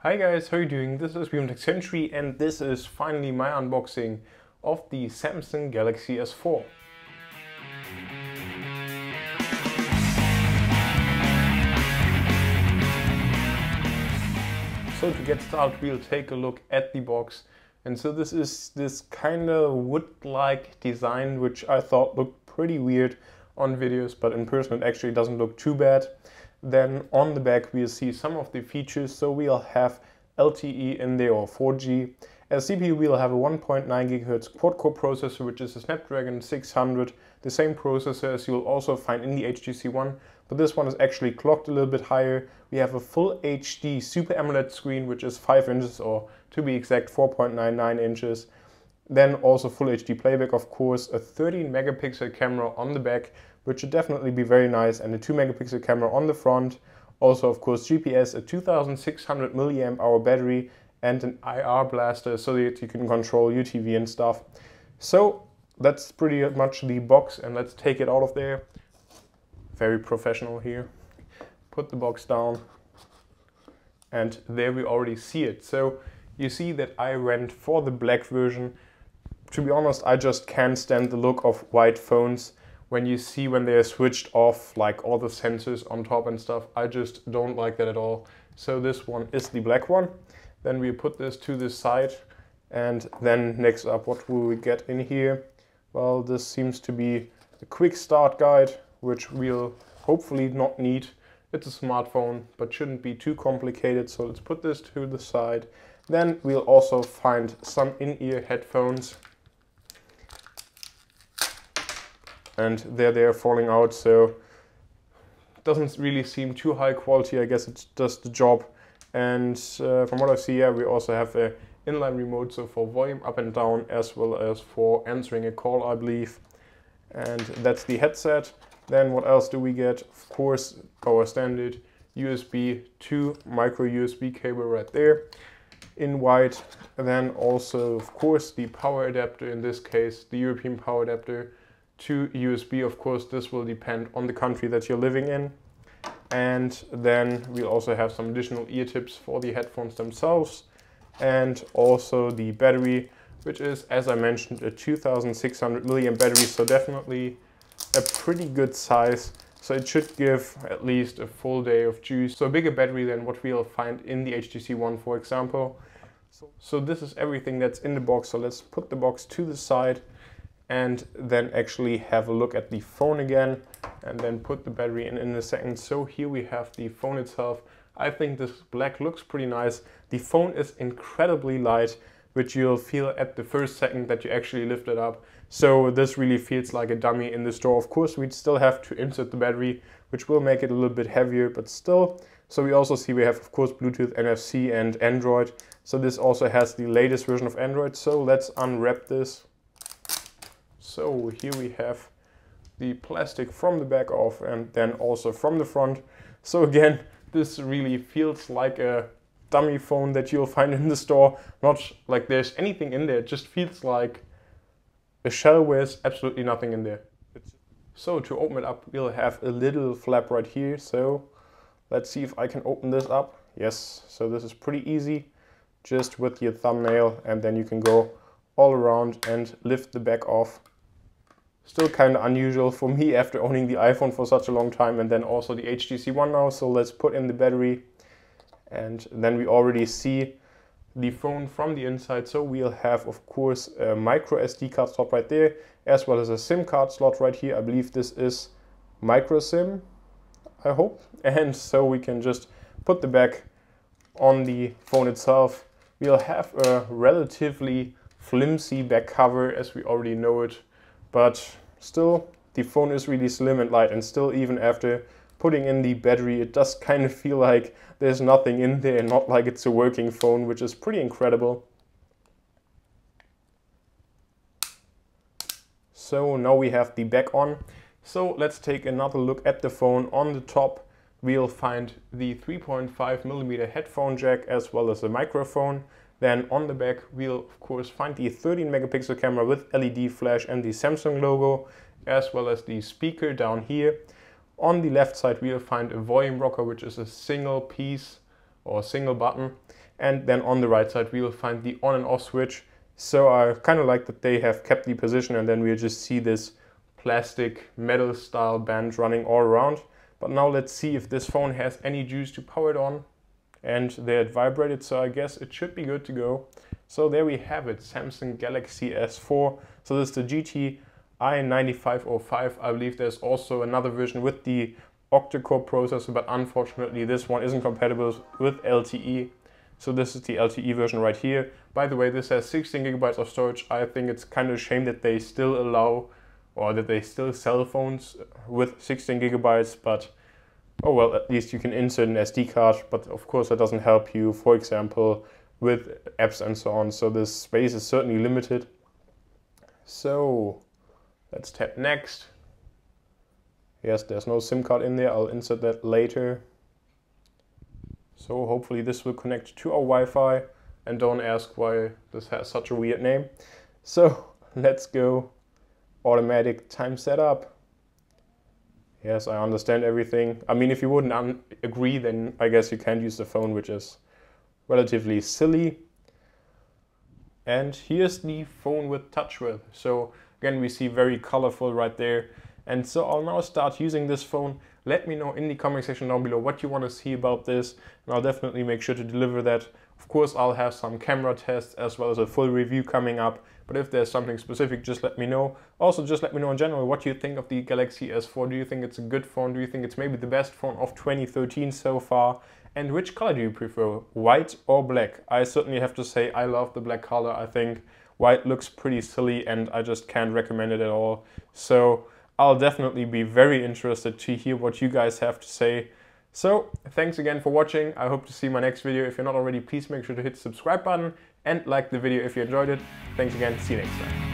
Hi guys, how are you doing? This is WERBUNG techcentury and this is finally my unboxing of the Samsung Galaxy S4. So to get started, we'll take a look at the box. And so this is this kind of wood-like design, which I thought looked pretty weird on videos, but in person it actually doesn't look too bad. Then on the back we'll see some of the features. So we'll have LTE in there, or 4G. As CPU we'll have a 1.9 GHz quad-core processor, which is a Snapdragon 600, the same processor as you'll also find in the HTC One, but this one is actually clocked a little bit higher. We have a full HD Super AMOLED screen, which is 5 inches, or to be exact 4.99 inches. Then also full HD playback, of course, a 13 megapixel camera on the back, which should definitely be very nice, and a 2 megapixel camera on the front. Also, of course, GPS, a 2600 milliamp hour battery, and an IR blaster so that you can control UTV and stuff. So that's pretty much the box, and let's take it out of there. Very professional here. Put the box down, and there we already see it. So you see that I went for the black version. To be honest, I just can't stand the look of white phones when they're switched off, like all the sensors on top and stuff. I just don't like that at all. So this one is the black one. Then we put this to the side, and then next up, what will we get in here? Well, this seems to be a quick start guide, which we'll hopefully not need. It's a smartphone, but shouldn't be too complicated. So let's put this to the side. Then we'll also find some in-ear headphones. And they're falling out, so it doesn't really seem too high quality. I guess it does the job. And from what I see, yeah, we also have an inline remote, so for volume up and down, as well as for answering a call, I believe. And that's the headset. Then what else do we get? Of course, our standard USB 2 micro USB cable right there in white. And then also, of course, the power adapter, in this case, the European power adapter to USB. Of course, this will depend on the country that you're living in. And then we'll also have some additional ear tips for the headphones themselves, and also the battery, which is, as I mentioned, a 2600 milliamp battery, so definitely a pretty good size. So it should give at least a full day of juice. So a bigger battery than what we'll find in the HTC One, for example. So this is everything that's in the box. So let's put the box to the side and then actually have a look at the phone again, and then put the battery in a second. So here we have the phone itself. I think this black looks pretty nice. The phone is incredibly light, which you'll feel at the first second that you actually lift it up. So this really feels like a dummy in the store. Of course, we'd still have to insert the battery, which will make it a little bit heavier, but still. So we also see we have, of course, Bluetooth, NFC, and Android. So this also has the latest version of Android. So let's unwrap this. So here we have the plastic from the back off, and then also from the front. So again, this really feels like a dummy phone that you'll find in the store. Not like there's anything in there, it just feels like a shell with absolutely nothing in there. So to open it up, we'll have a little flap right here. So let's see if I can open this up. Yes, so this is pretty easy, just with your thumbnail, and then you can go all around and lift the back off. Still kind of unusual for me after owning the iPhone for such a long time, and then also the HTC One now. So let's put in the battery, and then we already see the phone from the inside. So we'll have, of course, a micro SD card slot right there, as well as a SIM card slot right here. I believe this is micro SIM, I hope. And so we can just put the back on the phone itself. We'll have a relatively flimsy back cover, as we already know it. But still, the phone is really slim and light, and still, even after putting in the battery, it does kind of feel like there's nothing in there, not like it's a working phone, which is pretty incredible. So now we have the back on. So let's take another look at the phone. On the top, we'll find the 3.5mm headphone jack, as well as the microphone. Then on the back, we'll of course find the 13 megapixel camera with LED flash and the Samsung logo, as well as the speaker down here. On the left side, we'll find a volume rocker, which is a single piece or single button. and then on the right side we will find the on and off switch. So I kind of like that they have kept the position, and then we'll just see this plastic metal style band running all around. But now let's see if this phone has any juice to power it on. And there it vibrated, so I guess it should be good to go. So there we have it, Samsung Galaxy S4. So this is the GT i9505. I believe there's also another version with the octa-core processor, but unfortunately this one isn't compatible with LTE. So this is the LTE version right here. By the way, this has 16 gigabytes of storage. I think it's kind of a shame that they still allow, or that they still sell phones with 16 gigabytes, but oh well, at least you can insert an SD card, but of course that doesn't help you, for example, with apps and so on. So this space is certainly limited. So let's tap next. Yes, there's no SIM card in there. I'll insert that later. So hopefully this will connect to our Wi-Fi, and don't ask why this has such a weird name. So let's go. Automatic time setup. Yes, I understand everything. I mean, if you wouldn't agree, then I guess you can't use the phone, which is relatively silly. And here's the phone with TouchWiz. So again, we see very colorful right there. And so I'll now start using this phone. Let me know in the comment section down below what you want to see about this, and I'll definitely make sure to deliver that. Of course, I'll have some camera tests as well as a full review coming up, but if there's something specific, just let me know. Also, just let me know in general what you think of the Galaxy S4. Do you think it's a good phone? Do you think it's maybe the best phone of 2013 so far? And which color do you prefer, white or black? I certainly have to say I love the black color. I think white looks pretty silly and I just can't recommend it at all. So I'll definitely be very interested to hear what you guys have to say. So thanks again for watching. I hope to see you in my next video. If you're not already, please make sure to hit the subscribe button and like the video if you enjoyed it. Thanks again. See you next time.